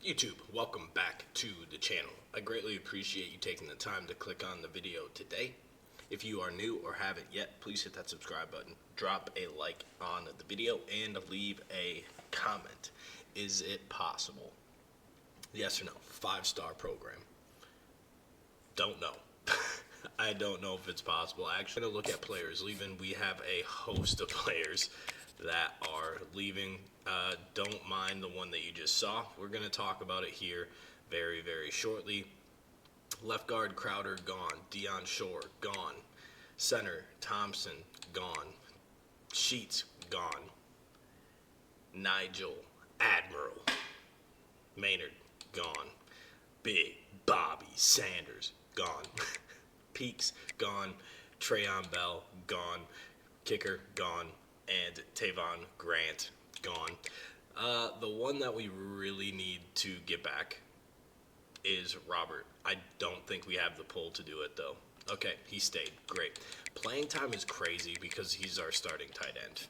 YouTube, welcome back to the channel. I greatly appreciate you taking the time to click on the video today. If you are new or haven't yet, please hit that subscribe button, drop a like on the video, and leave a comment. Is it possible? Yes or no? 5-star program. Don't know. I don't know if it's possible. Actually, I'm going to look at players leaving. We have a host of players that are leaving. Don't mind the one that you just saw. We're going to talk about it here very, very shortly. Left guard, Crowder, gone. Deion Shore, gone. Center, Thompson, gone. Sheets, gone. Nigel, Admiral, Maynard, gone. Big Bobby Sanders, gone. Peaks, gone. Trayon Bell, gone. Kicker, gone. And Tavon Grant, gone. The one that we really need to get back is Robert. I don't think we have the pull to do it, though. Okay, he stayed. Great. Playing time is crazy because he's our starting tight end.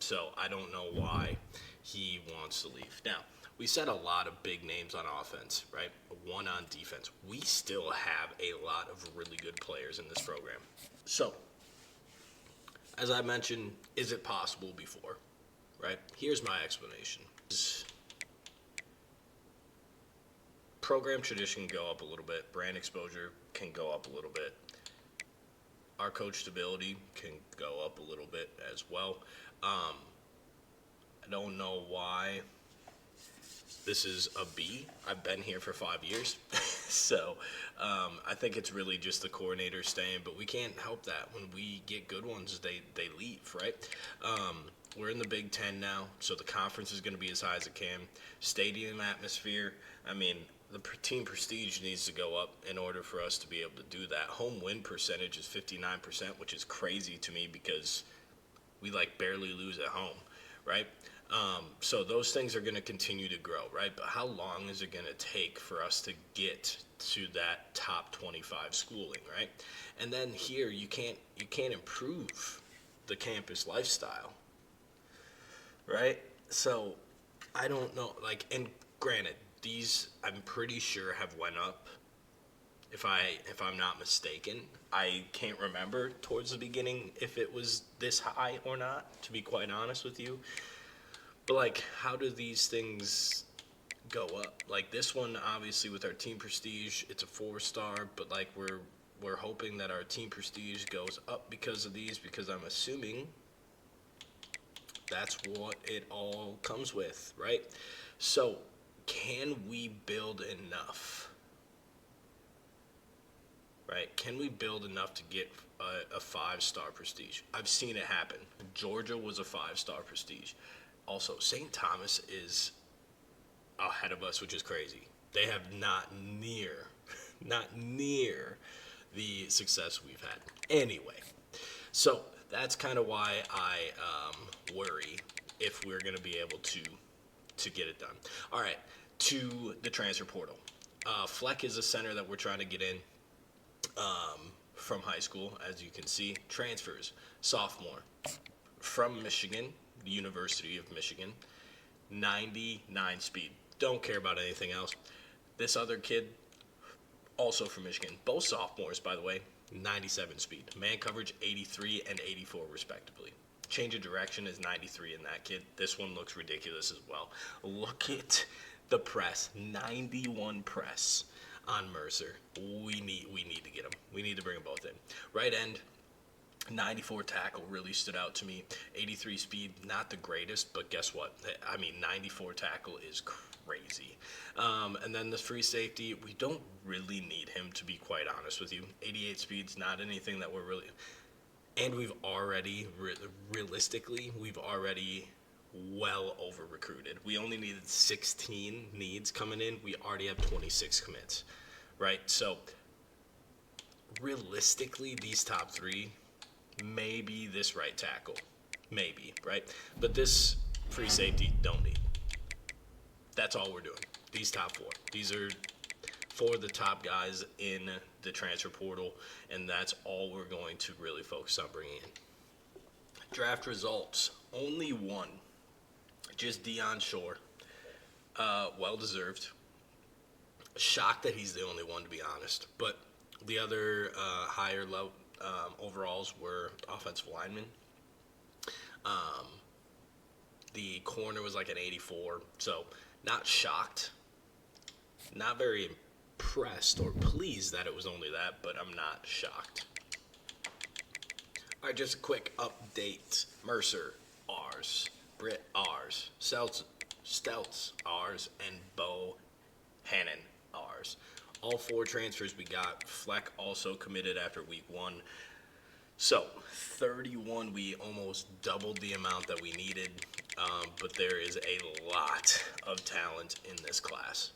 So I don't know why he wants to leave. Now, we said a lot of big names on offense, right? One on defense. We still have a lot of really good players in this program. So, as I mentioned, is it possible before, right? Here's my explanation. Program tradition can go up a little bit. Brand exposure can go up a little bit. Our coach stability can go up a little bit as well. I don't know why this is a B. I've been here for 5 years. So I think it's really just the coordinator staying, but we can't help that. When we get good ones, they leave, right? We're in the Big Ten now, so the conference is going to be as high as it can. Stadium atmosphere, I mean, the team prestige needs to go up in order for us to be able to do that. Home win percentage is 59%, which is crazy to me because we barely lose at home, right? So those things are going to continue to grow, right? But how long is it going to take for us to get to that top 25 schooling, right? And then here you can't improve the campus lifestyle, right? So I don't know, and granted, these I'm pretty sure have went up. If I'm not mistaken, I can't remember towards the beginning if it was this high or not, to be quite honest with you. But how do these things go up? This one, obviously, with our team prestige, it's a 4-star, but we're hoping that our team prestige goes up because of these, because I'm assuming that's what it all comes with, right? So can we build enough? Right? Can we build enough to get a 5-star prestige? I've seen it happen. Georgia was a 5-star prestige. Also, St. Thomas is ahead of us, which is crazy. They have not near the success we've had. Anyway, so that's kind of why I worry if we're going to be able to get it done. All right, to the transfer portal. Fleck is a center that we're trying to get in from high school, as you can see. Transfers, sophomore, from Michigan, the University of Michigan, 99 speed. Don't care about anything else. This other kid, also from Michigan, both sophomores, by the way, 97 speed. Man coverage, 83 and 84, respectively. Change of direction is 93 in that kid. This one looks ridiculous as well. Look at the press, 91 press on Mercer. We need to get him. We need to bring them both in. Right end, 94 tackle really stood out to me. 83 speed, not the greatest, but guess what? 94 tackle is crazy. And then the free safety, we don't really need him, to be quite honest with you. 88 speed's not anything that we're really... And we've already, realistically, well over recruited. We only needed 16 needs coming in. We already have 26 commits, right? So realistically, these top 3, maybe this right tackle, maybe, right? But this free safety, don't need. That's all we're doing. These top 4. These are 4 of the top guys in the transfer portal, and that's all we're going to really focus on bringing in. Draft results, only one. Just Deion Shore. Well deserved. Shocked that he's the only one, to be honest. But the other higher level overalls were offensive linemen. Um, the corner was like an 84, so not shocked. Not very impressed or pleased that it was only that, but I'm not shocked. All right, just a quick update. Mercer, ours. Britt, ours. Stelts, ours. And Bo Hannon, ours. All 4 transfers we got. Fleck also committed after week 1. So, 31, we almost doubled the amount that we needed, but there is a lot of talent in this class.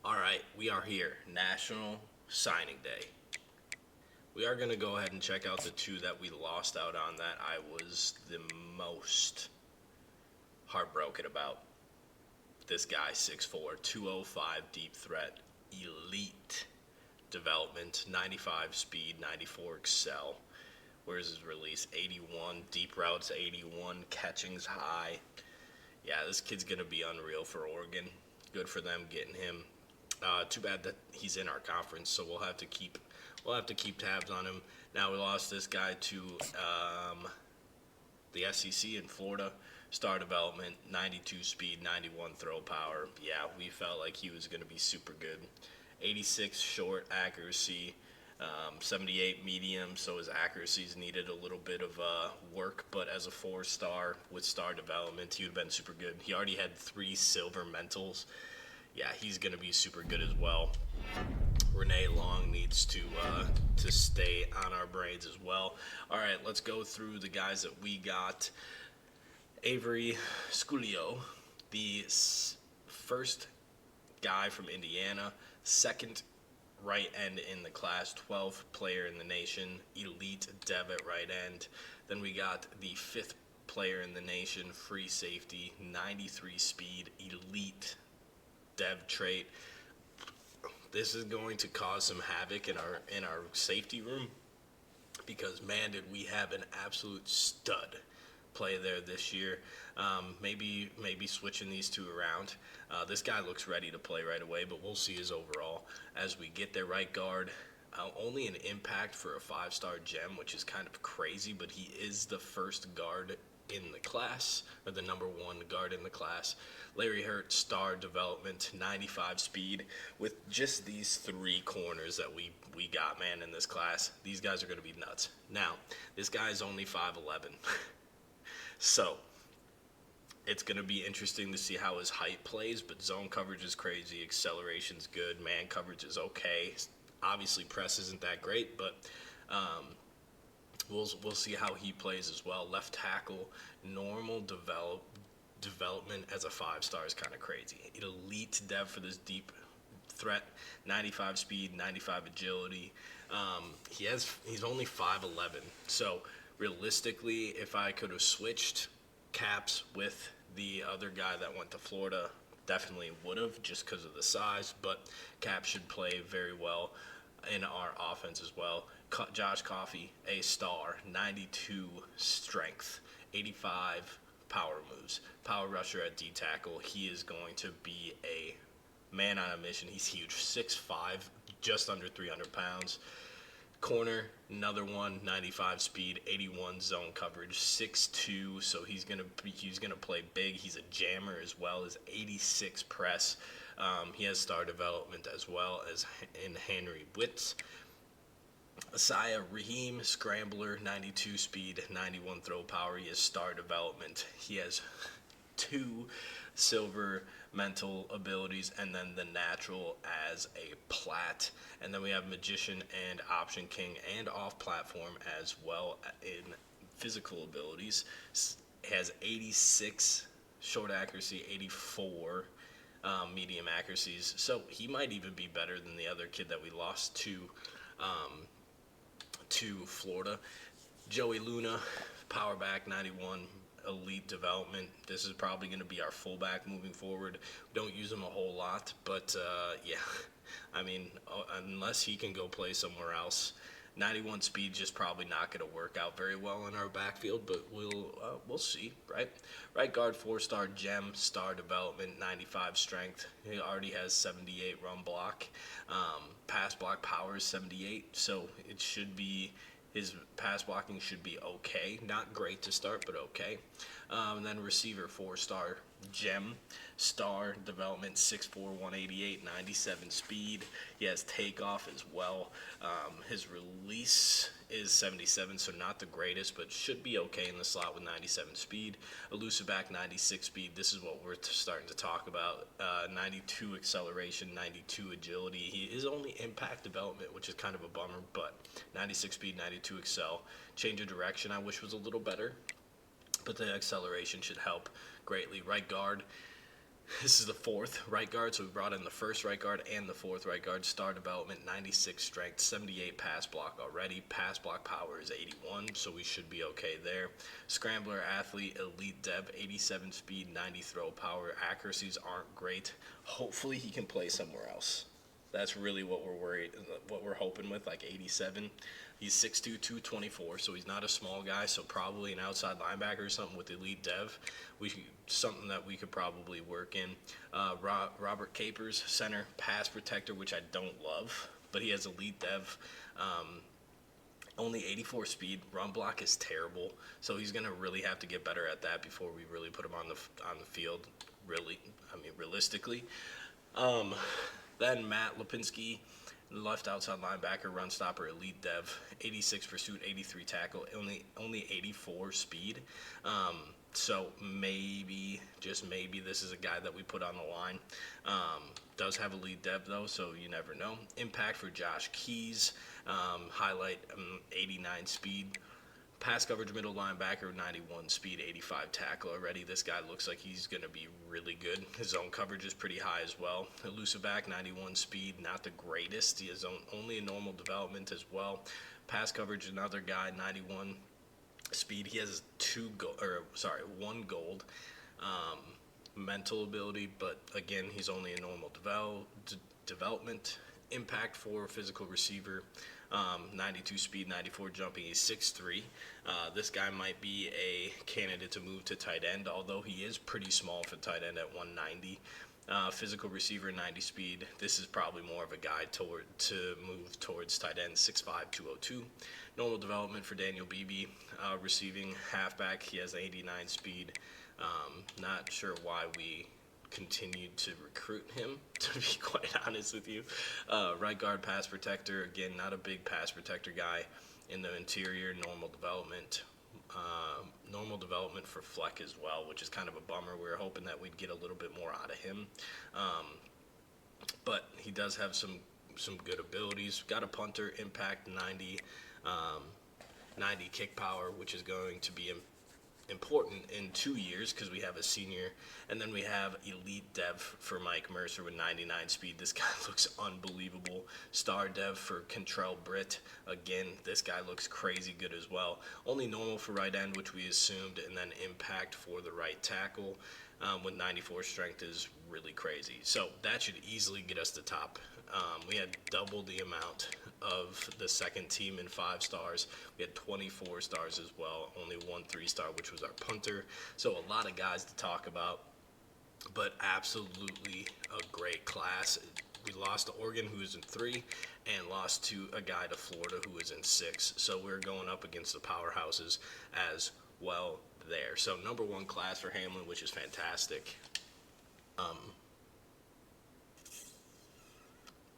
All right, we are here. National Signing Day. We are going to go ahead and check out the 2 that we lost out on that I was the most heartbroken about. This guy, 6'4", 205 deep threat, elite development, 95 speed, 94 excel. Where's his release? 81, deep routes 81, catching's high. Yeah, this kid's going to be unreal for Oregon. Good for them getting him. Too bad that he's in our conference, so we'll have to keep tabs on him. Now we lost this guy to the SEC in Florida. Star development, 92 speed, 91 throw power. Yeah, we felt like he was going to be super good. 86 short accuracy, 78 medium, so his accuracies needed a little bit of work, but as a 4-star with star development, he would have been super good. He already had 3 silver mentals. Yeah, he's going to be super good as well. Renee Long needs to stay on our brains as well. All right, let's go through the guys that we got. Avery Sculio, the first guy from Indiana, second right end in the class, 12th player in the nation, elite dev at right end. Then we got the 5th player in the nation, free safety, 93 speed, elite dev trait. This is going to cause some havoc in our safety room because, man, did we have an absolute stud play there this year. Maybe switching these 2 around. This guy looks ready to play right away, but we'll see his overall as we get their right guard. Only an impact for a 5-star gem, which is kind of crazy, but he is the first guard in the class, or the number 1 guard in the class. Larry Hurt, star development, 95 speed. With just these 3 corners that we got, man, in this class, these guys are going to be nuts. Now, this guy is only 5'11". So, it's going to be interesting to see how his height plays, but zone coverage is crazy, acceleration's good, man coverage is okay. Obviously, press isn't that great, but we'll see how he plays as well. Left tackle, normal development as a 5-star is kind of crazy. Elite dev for this deep threat, 95 speed, 95 agility. He's only 5'11", so realistically, if I could have switched Caps with the other guy that went to Florida, definitely would have, just because of the size, but Cap should play very well in our offense as well. Josh Coffey, a star, 92 strength, 85 power moves, power rusher at D tackle. He is going to be a man on a mission. He's huge, 6'5", just under 300 pounds. Corner, another one, 95 speed, 81 zone coverage, 6'2", so he's gonna play big. He's a jammer as well as 86 press. He has star development as well as in Henry Witz. Asaya Raheem, scrambler, 92 speed, 91 throw power. He has star development. He has 2 silver mental abilities, and then the natural as a plat. And then we have magician and option king and off platform as well in physical abilities. Has 86 short accuracy, 84 medium accuracies, so he might even be better than the other kid that we lost to Florida. Joey Luna, power back, 91 elite development. This is probably going to be our fullback moving forward. We don't use him a whole lot, but yeah, I mean, unless he can go play somewhere else, 91 speed just probably not going to work out very well in our backfield, but we'll see, right? Right guard, 4-star gem, star development, 95 strength. He already has 78 run block. Pass block power is 78, so it should be, his pass blocking should be okay. Not great to start, but okay. And then receiver, 4-star gem, star development, 6'4", 188, 97 speed. He has takeoff as well. His release is 77, so not the greatest, but should be okay in the slot with 97 speed. Elusive back, 96 speed. This is what we're starting to talk about. 92 acceleration, 92 agility. He is only impact development, which is kind of a bummer, but 96 speed, 92 excel. Change of direction I wish was a little better, but the acceleration should help greatly. Right guard, this is the fourth right guard, so we brought in the first right guard and the fourth right guard. Star development, 96 strength, 78 pass block already. Pass block power is 81, so we should be okay there. Scrambler athlete, elite dev, 87 speed, 90 throw power. Accuracies aren't great. Hopefully he can play somewhere else. That's really what we're hoping with, like 87. He's 6'2", 224, so he's not a small guy, so probably an outside linebacker or something with elite dev. Something that we could probably work in. Robert Capers, center, pass protector, which I don't love, but he has elite dev. Only 84 speed. Run block is terrible, so he's going to really have to get better at that before we really put him on the field, realistically. Then Matt Lipinski, left outside linebacker, run stopper, elite dev, 86 pursuit, 83 tackle, only 84 speed. So maybe, just maybe, this is a guy that we put on the line. Does have elite dev though, so you never know. Impact for Josh Keys, highlight, 89 speed. Pass coverage, middle linebacker, 91 speed, 85 tackle already. This guy looks like he's going to be really good. His zone coverage is pretty high as well. Elusive back, 91 speed, not the greatest. He has only a normal development as well. Pass coverage, another guy, 91 speed. He has one gold. Mental ability, but again, he's only a normal development. Impact for physical receiver, 92 speed, 94 jumping. He's 6'3". This guy might be a candidate to move to tight end, although he is pretty small for tight end at 190. Physical receiver, 90 speed. This is probably more of a guy to move towards tight end, 6'5", 202. Normal development for Daniel Beebe. Receiving halfback, he has 89 speed. Not sure why we continued to recruit him, to be quite honest with you. Right guard, pass protector. Again, not a big pass protector guy. In the interior, normal development. Normal development for Fleck as well, which is kind of a bummer. We were hoping that we'd get a little bit more out of him. But he does have some good abilities. Got a punter, impact, 90 kick power, which is going to be important in 2 years because we have a senior, and then we have elite dev for Mike Mercer with 99 speed. This guy looks unbelievable. Star dev for Contrell Britt. Again, this guy looks crazy good as well. Only normal for right end, which we assumed, and then impact for the right tackle with 94 strength is really crazy. So that should easily get us to top. We had double the amount of the second team in 5 stars. We had 24 stars as well, only 1 3-star, which was our punter. So a lot of guys to talk about, but absolutely a great class. We lost to Oregon, who is in 3, and lost to a guy to Florida who is in 6. So we're going up against the powerhouses as well there. So number 1 class for Hamline, which is fantastic.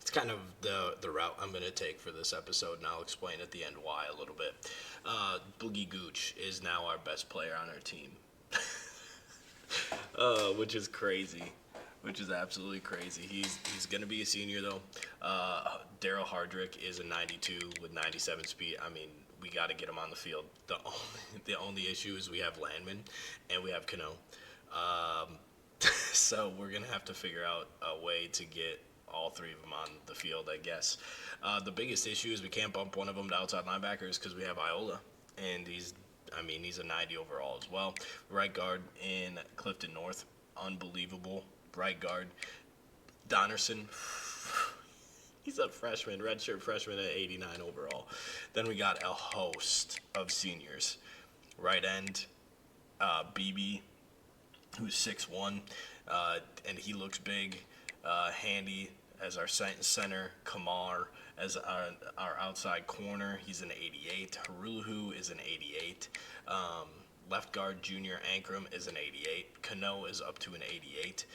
It's kind of the route I'm going to take for this episode, and I'll explain at the end why a little bit. Boogie Gooch is now our best player on our team, which is crazy, which is absolutely crazy. He's going to be a senior, though. Daryl Hardrick is a 92 with 97 speed. I mean, we got to get him on the field. The only issue is we have Landman and we have Cano. So we're going to have to figure out a way to get all 3 of them on the field, I guess. The biggest issue is we can't bump one of them to outside linebackers because we have Iola, and he's a 90 overall as well. Right guard in Clifton North, unbelievable. Right guard, Donnerson, He's a freshman, redshirt freshman at 89 overall. Then we got a host of seniors. Right end, BB, who's 6'1", and he looks big. Handy as our center. Kamar as our outside corner. He's an 88. Haruluhu is an 88. Left guard Junior Ankrum is an 88. Kano is up to an 88.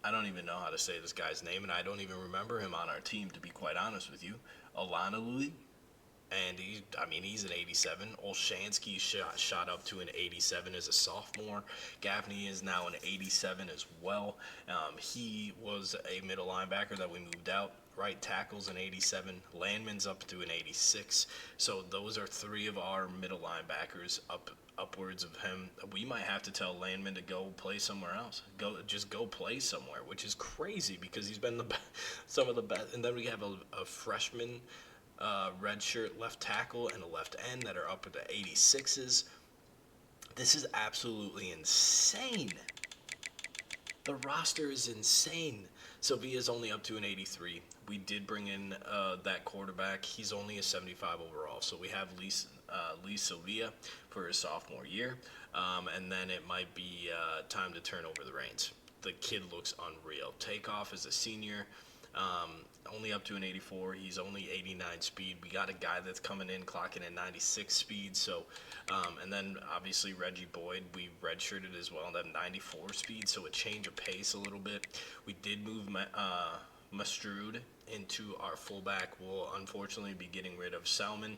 I don't even know how to say this guy's name, and I don't even remember him on our team, to be quite honest with you. Alanalui, and he's an 87. Olshansky shot up to an 87 as a sophomore. Gaffney is now an 87 as well. He was a middle linebacker that we moved out. Right tackle's an 87. Landman's up to an 86. So those are three of our middle linebackers upwards of him. We might have to tell Landman to go play somewhere else. Go play somewhere, which is crazy because he's been some of the best. And then we have a freshman redshirt left tackle and a left end that are up at the 86s. This is absolutely insane. The roster is insane. Sylvia's only up to an 83. We did bring in that quarterback. He's only a 75 overall. So we have Lee Sylvia for his sophomore year. And then it might be time to turn over the reins. The kid looks unreal. Takeoff is a senior. Only up to an 84. He's only 89 speed. We got a guy that's coming in clocking at 96 speed. So, and then obviously Reggie Boyd, we redshirted as well, at 94 speed. So a change of pace a little bit. We did move Mastrud into our fullback. We'll unfortunately be getting rid of Salmon,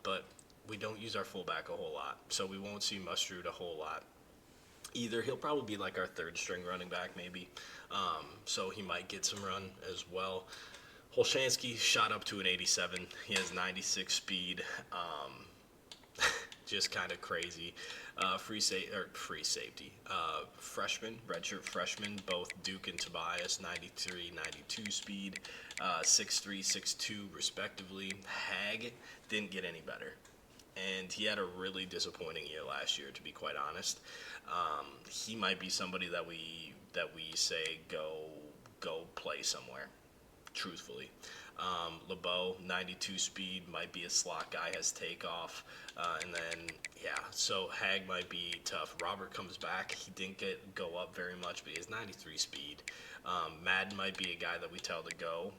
but we don't use our fullback a whole lot. So we won't see Mastrud a whole lot either. He'll probably be like our third string running back maybe. So he might get some run as well. Holshansky shot up to an 87. He has 96 speed. Just kind of crazy. Free safety. Freshman, redshirt freshman, both Duke and Tobias, 93, 92 speed, 6'3", 6'2", respectively. Hag didn't get any better. And he had a really disappointing year last year, to be quite honest. He might be somebody that we say go play somewhere, truthfully. LeBeau, 92 speed, might be a slot guy, has takeoff. And then, so Hag might be tough. Robert comes back. He didn't go up very much, but he has 93 speed. Madden might be a guy that we tell to go.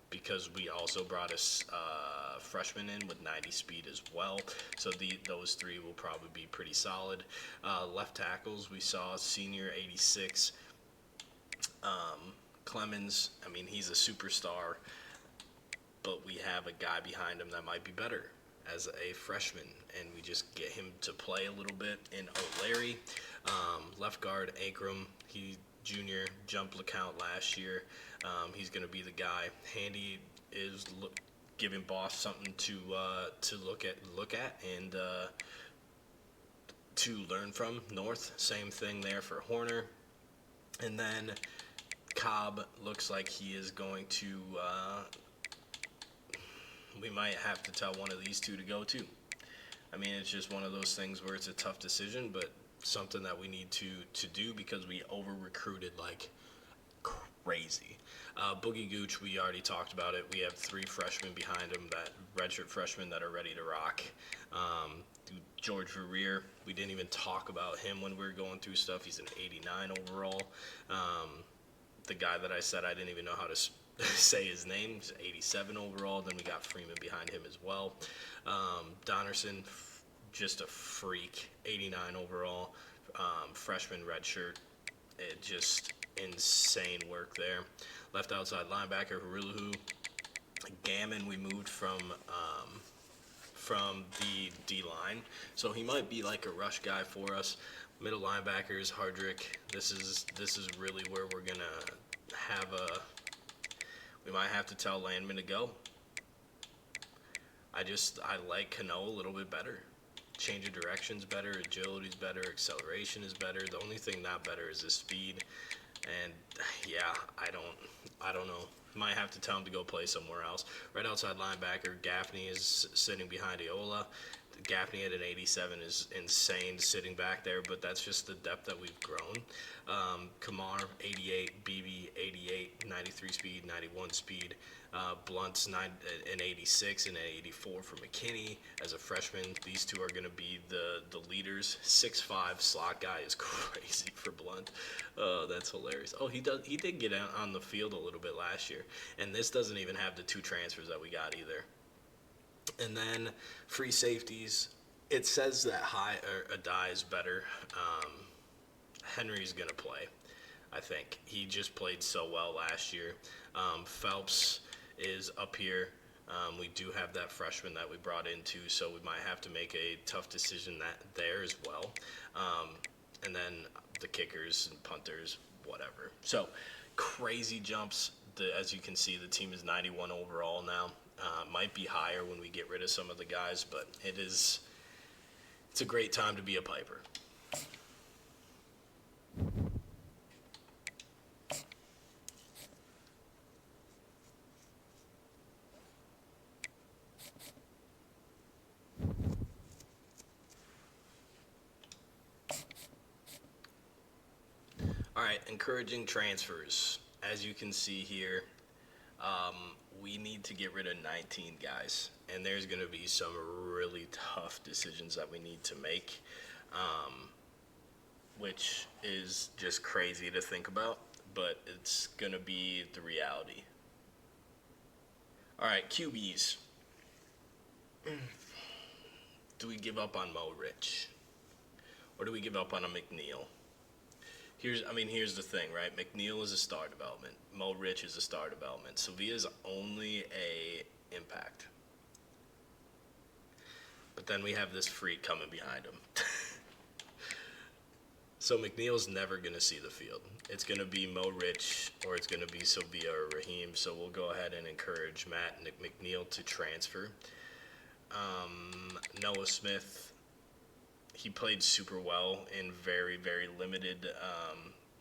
Because we also brought a freshman in with 90 speed as well. So those three will probably be pretty solid. Left tackles, we saw senior 86. Clemens, he's a superstar, but we have a guy behind him that might be better as a freshman, and we just get him to play a little bit in O'Leary. Left guard, Ankrum, he junior, jumped LeCount last year. He's going to be the guy. Handy is giving Boss something to look at and to learn from. North, same thing there for Horner. And then Cobb looks like he is going to we might have to tell one of these two to go too. It's just one of those things where it's a tough decision, but something that we need to do because we over-recruited like crazy. Boogie Gooch, we already talked about it. We have 3 freshmen behind him, that redshirt freshmen that are ready to rock. George Verrier, we didn't even talk about him when we were going through stuff. He's an 89 overall. The guy that I said I didn't even know how to say his name is 87 overall. Then we got Freeman behind him as well. Donnerson, just a freak, 89 overall. Freshman redshirt. It just insane work there. Left outside linebacker, Harilahu. Gammon, we moved from the D-line. So he might be like a rush guy for us. Middle linebackers, Hardrick. This is really where we're going to have we might have to tell Landman to go. I like Cano a little bit better. Change of direction's better, agility's better, acceleration is better. The only thing not better is his speed. And I don't know. Might have to tell him to go play somewhere else. Right outside linebacker, Gaffney is sitting behind Iola. Gaffney at an 87 is insane sitting back there, but that's just the depth that we've grown. Kamar, 88, BB, 88, 93 speed, 91 speed. Blunt's an 86 and an 84 for McKinney as a freshman. These two are going to be the leaders. 6'5" slot guy is crazy for Blunt. Oh, that's hilarious. Oh, he did get out on the field a little bit last year, and this doesn't even have the 2 transfers that we got either. And then free safeties. It says that Adai is better. Henry's going to play, I think. He just played so well last year. Phelps is up here. We do have that freshman that we brought in too, so we might have to make a tough decision there as well. And then the kickers and punters, whatever. So crazy jumps. As you can see, the team is 91 overall now. Might be higher when we get rid of some of the guys, but it's a great time to be a Piper. All right, encouraging transfers. As you can see here, we need to get rid of 19 guys, and there's going to be some really tough decisions that we need to make, which is just crazy to think about, but it's going to be the reality. All right, QBs. Do we give up on Mo Rich? Or do we give up on a McNeil? Here's the thing, right? McNeil is a star development. Mo Rich is a star development. Sevilla's only a impact. But then we have this freak coming behind him. So McNeil's never going to see the field. It's going to be Mo Rich or it's going to be Sevilla or Raheem. So we'll go ahead and encourage Matt and McNeil to transfer. Noah Smith, he played super well in very, very limited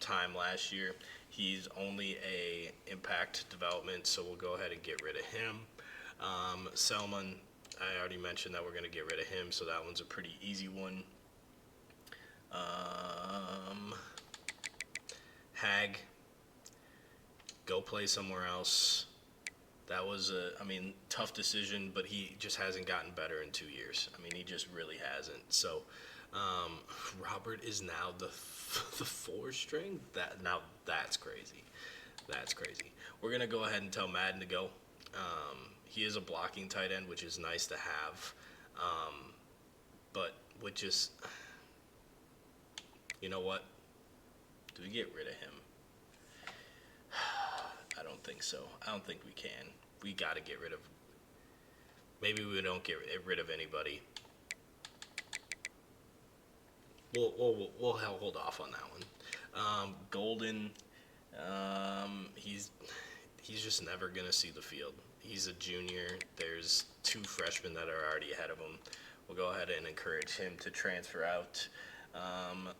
time last year. He's only a impact development, so we'll go ahead and get rid of him. Selman, I already mentioned that we're going to get rid of him, so that one's a pretty easy one. Hag, go play somewhere else. That was tough decision, but he just hasn't gotten better in 2 years. He just really hasn't. So, Robert is now the 4 string. That's crazy. That's crazy. We're gonna go ahead and tell Madden to go. He is a blocking tight end, which is nice to have. But with just, you know what? Do we get rid of him? I don't think so. I don't think we can. We got to get rid of. Maybe we don't get rid of anybody. We'll hold off on that one. Golden, he's just never gonna see the field. He's a junior. There's 2 freshmen that are already ahead of him. We'll go ahead and encourage him to transfer out.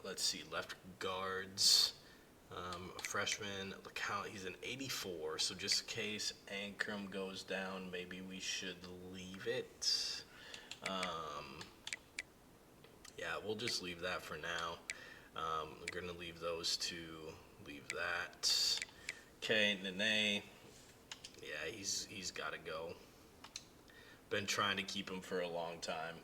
Let's see, left guards. Freshman, he's an 84, so just in case Ankrum goes down, maybe we should leave it. Yeah, we'll just leave that for now. We're going to leave those 2, leave that. Okay, Nene, yeah, he's got to go. Been trying to keep him for a long time.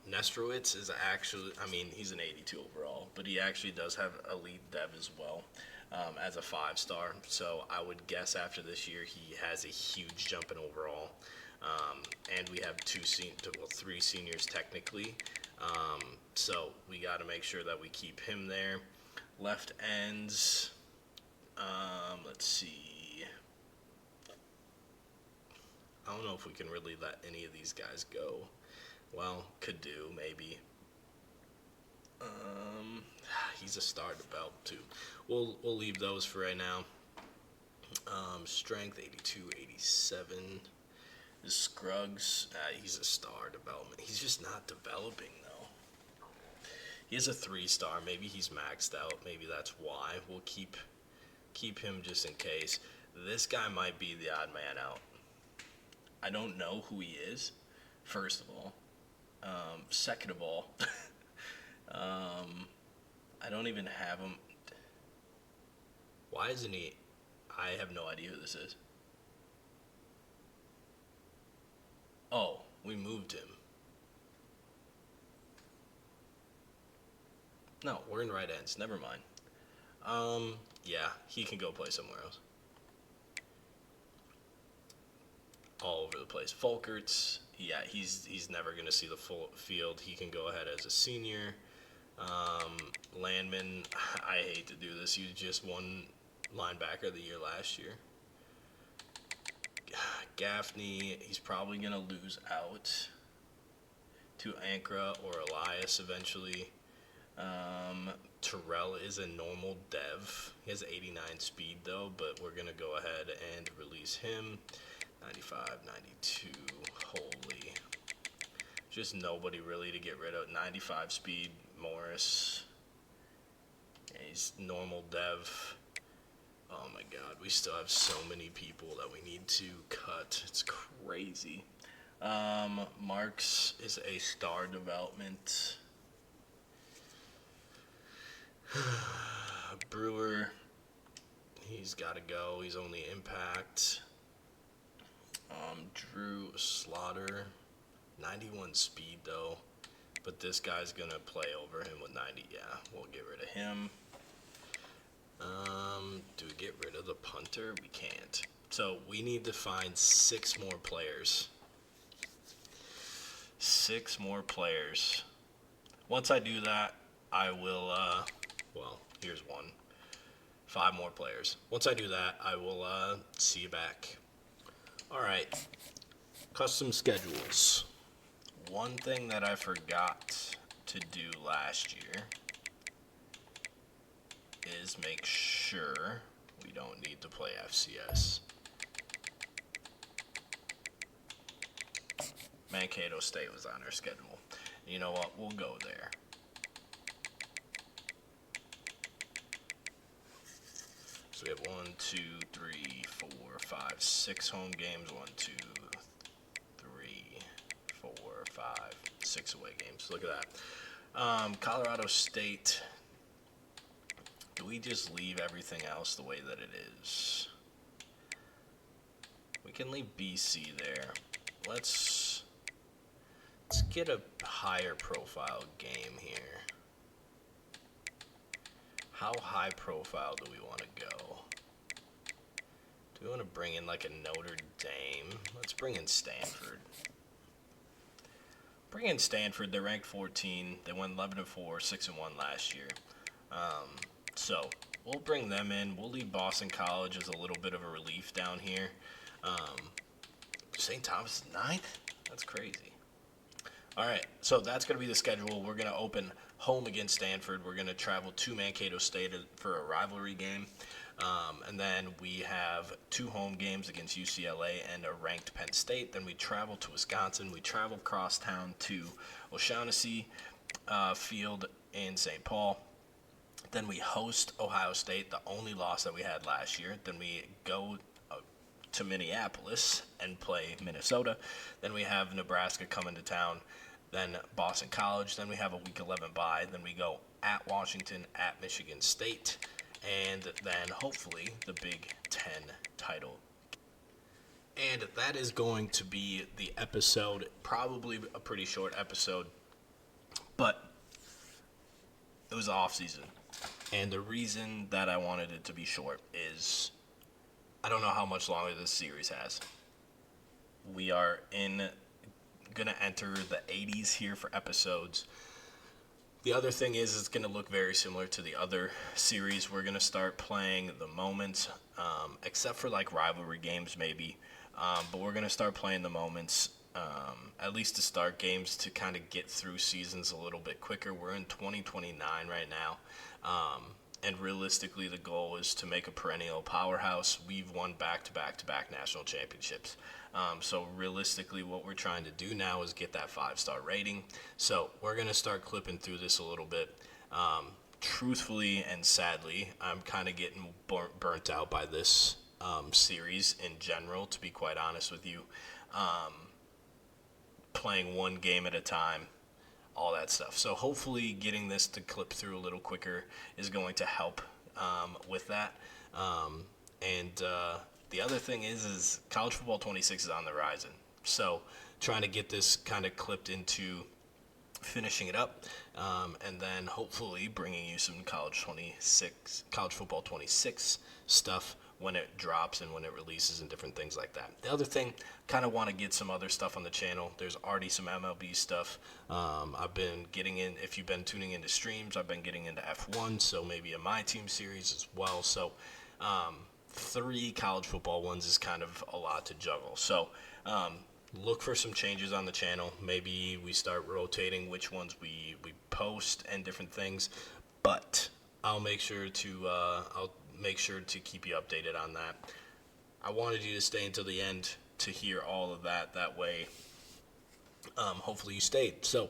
Nestrowitz is actually, he's an 82 overall, but he actually does have elite dev as well, as a 5-star. So I would guess after this year he has a huge jump in overall. And we have 3 seniors technically. So we got to make sure that we keep him there. Left ends, let's see. I don't know if we can really let any of these guys go. Well, could do, maybe. He's a star develop too. We'll leave those for right now. Strength 82, 87. The Scruggs, he's a star development. He's just not developing though. He has a 3-star. Maybe he's maxed out. Maybe that's why. We'll keep him just in case. This guy might be the odd man out. I don't know who he is, first of all. Second of all, I don't even have him. Why isn't he? I have no idea who this is. Oh, we moved him. No, we're in right ends. Never mind. Yeah, he can go play somewhere else. All over the place. Folkerts, yeah, he's never going to see the full field. He can go ahead as a senior. Landman, I hate to do this. He just won linebacker of the year last year. Gaffney, he's probably going to lose out to Ankara or Elias eventually. Terrell is a normal dev. He has 89 speed though, but we're going to go ahead and release him. 95, 92, holy. Just nobody really to get rid of. 95 speed, Morris. Yeah, he's normal dev. Oh my god, we still have so many people that we need to cut. It's crazy. Marks is a star development. Brewer, he's got to go. He's only impact. Drew Slaughter, 91 speed though, but this guy's gonna play over him with 90. Yeah, we'll get rid of him. Do we get rid of the punter? We can't. So we need to find 6 more players. 6 more players. Once I do that, I will, well, here's one. 5 more players. Once I do that, I will see you back. All right, custom schedules. One thing that I forgot to do last year is make sure we don't need to play FCS. Mankato State was on our schedule. You know what? We'll go there. So we have 1, 2, 3, 4, 5, 6 home games. 1, 2, 3, 4, 5, 6 away games. Look at that. Colorado State. Do we just leave everything else the way that it is? We can leave BC there. Let's get a higher profile game here. How high profile do we want to go? Do we want to bring in like a Notre Dame? Let's bring in Stanford. Bring in Stanford. They're ranked 14. They won 11-4, 6-1 last year. So we'll bring them in. We'll leave Boston College as a little bit of a relief down here. St. Thomas is 9th? That's crazy. All right, so that's going to be the schedule. We're going to open home against Stanford. We're going to travel to Mankato State for a rivalry game. And then we have 2 home games against UCLA and a ranked Penn State. Then we travel to Wisconsin. We travel cross town to O'Shaughnessy Field in St. Paul. Then we host Ohio State, the only loss that we had last year. Then we go to Minneapolis and play Minnesota. Then we have Nebraska coming to town. Then Boston College. Then we have a Week 11 bye. Then we go at Washington, at Michigan State. And then hopefully the Big Ten title. And that is going to be the episode. Probably a pretty short episode. But it was off season. And the reason that I wanted it to be short is I don't know how much longer this series has. We are going to enter the 80s here for episodes. The other thing is it's going to look very similar to the other series. We're going to start playing the moments, except for like rivalry games maybe. But we're going to start playing the moments, at least to start games to kind of get through seasons a little bit quicker. We're in 2029 right now. And realistically, the goal is to make a perennial powerhouse. We've won back-to-back-to-back national championships. So realistically, what we're trying to do now is get that 5-star rating. So we're going to start clipping through this a little bit. Truthfully and sadly, I'm kind of getting burnt out by this series in general, to be quite honest with you. Playing one game at a time all that stuff. So hopefully getting this to clip through a little quicker is going to help with that. And the other thing is college football 26 is on the horizon. So trying to get this kind of clipped into finishing it up, and then hopefully bringing you some college football 26 stuff when it drops and when it releases and different things like that. The other thing, kind of want to get some other stuff on the channel. There's already some MLB stuff. I've been getting in, if you've been tuning into streams, I've been getting into F1, so maybe a My Team series as well. So 3 college football ones is kind of a lot to juggle. So look for some changes on the channel. Maybe we start rotating which ones we post and different things, but I'll make sure to keep you updated on that. I wanted you to stay until the end to hear all of that. That way, hopefully you stayed. So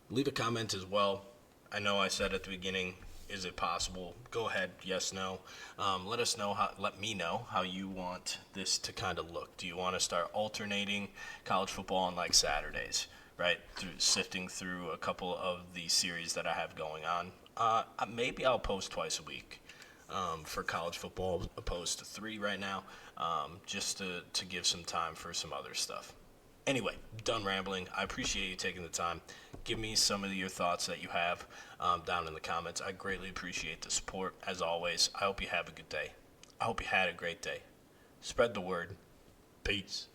leave a comment as well. I know I said at the beginning, is it possible? Go ahead, yes, no. Let me know how you want this to kind of look. Do you want to start alternating college football on like Saturdays, right? Sifting through a couple of the series that I have going on. Maybe I'll post twice a week for college football, opposed to 3 right now, just to give some time for some other stuff. Anyway, done rambling. I appreciate you taking the time. Give me some of your thoughts that you have down in the comments. I greatly appreciate the support, as always. I hope you have a good day. I hope you had a great day. Spread the word. Peace.